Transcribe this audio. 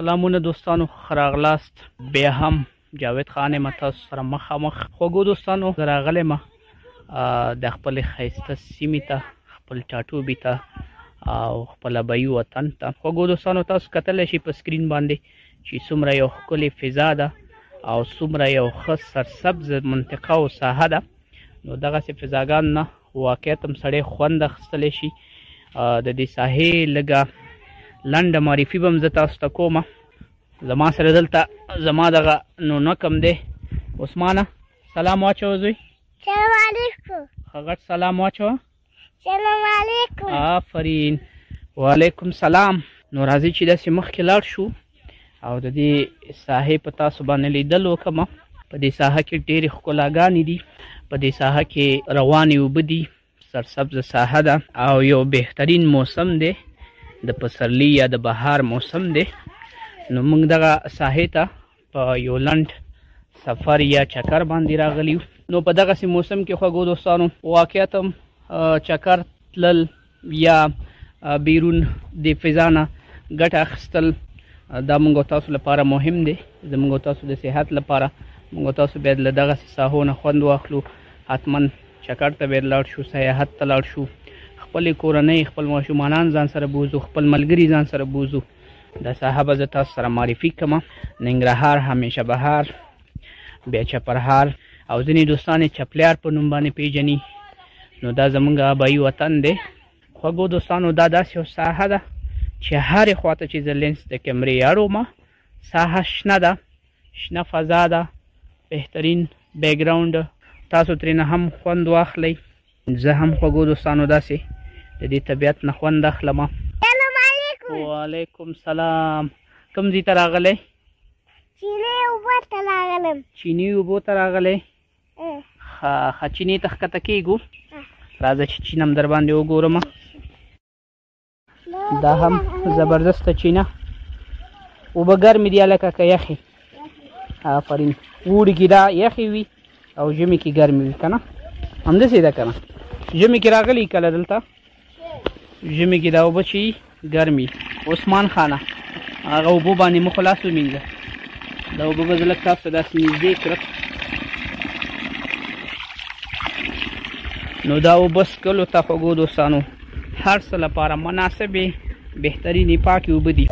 سلامونه دوستانو، راغلاست. بیا هم جاوید خان یم تاسو سره مخامخ. خوږو دوستانو، زه راغلی یم د خپلې ښایسته سیمې ته، خپل ټاټوبي ته او خپل ابایي وطن ته. خوږو دوستانو، تاسو کتلی شئ په سکرین باندې چې څومره یو ښکلې فضا ده او څومره یو ښه سرسبز منطقه او ساحه ده. نو دغسې فضاګانو نه واقعیت هم سړی خوند اخیستلی شي. د دې ساحې لږه لنډه معرفي به هم زه تاسو ته کومه. زما سره دلته زما دغه نونکم دی عثمانه. سلام واچوه زوی. سلام علیکم. ښه غټ سلام واچوه. سلام علیکم. آفرین. وعلیکم سلام. نو راځئ چې داسې مخکې لاړ شو او د دې ساحې په تاسو باندې لیدل وکړم. په دې ساحه کې ډېرې ښکلاګانې دي، په دې ساحه کې روانې اوبه دي، سرسبزه ساحه ده او یو بهترین موسم دی، د پسرلي یا د بهار موسم دی. نو موږ دغه ساحې ته په یو لنډ سفر یا چکر باندې راغلی یو. نو په دغسې موسم کې خوږو دوستانو واقعیت هم چکر تلل یا بیرون د فضا نه ګټه اخیستل دا موږ او تاسو لپاره مهم دی. زموږ او تاسو د صحت لپاره موږ او تاسو باید له دغسې ساحو نه خوند واخلو. حتما چکر ته باید لاړ شو، سیاحت ته لاړ شو، خپلې کورنۍ، خپل ماشومانان ځان سره بوزو، خپل ملګري ځان سره بوزو. دا ساحه به زه تاسو سره معرفي کړم. ننګرهار، همیشه بهار، بیا چپرهار او ځینې دوستان یې چپلیار په نوم باندې پیژني. نو دا زموږ ابایي وطن دی. خوږو دوستانو، دا داسې یو ساحه ده چې هرې خواته چې زه لینس د کیمرې اړوم، ساحه شنه ده، شنه فضا ده، بهترین بیکګراونډ. تاسو ترېنه هم خوند واخلئ. زه هم خوږو دوستانو داسې د دې طبیعت نه خوند اخلم. سلام علیکم. وعلیکم سلام. کوم ځای ته راغلی؟ چینې اوبو ته راغلم. چینې اوبو ته راغلی؟ ښه، چینې ته ښکته کېږو. راځه چې چین هم در باندې وګورم. دا هم زبردسته چینه. اوبه ګرمې دي هلکه که یخې؟ آفرین. اوړي کې دا یخې وي او ژمي کې ګرمې وي، که نه؟ همداسې ده که نه؟ ژمي کې راغلی کله دلته؟ ژمي کې دا اوبه چې ګرمي. عثمان خانه هغه اوبو باندې مو خو لاس ومینځه. دا اوبه به زه لږ تاسو ته داسې نږدې کړم. نو دا اوبه څښلو ته خوږو دوستانو هر څه لپاره مناسبې، بهترینې، پاکې اوبه دي.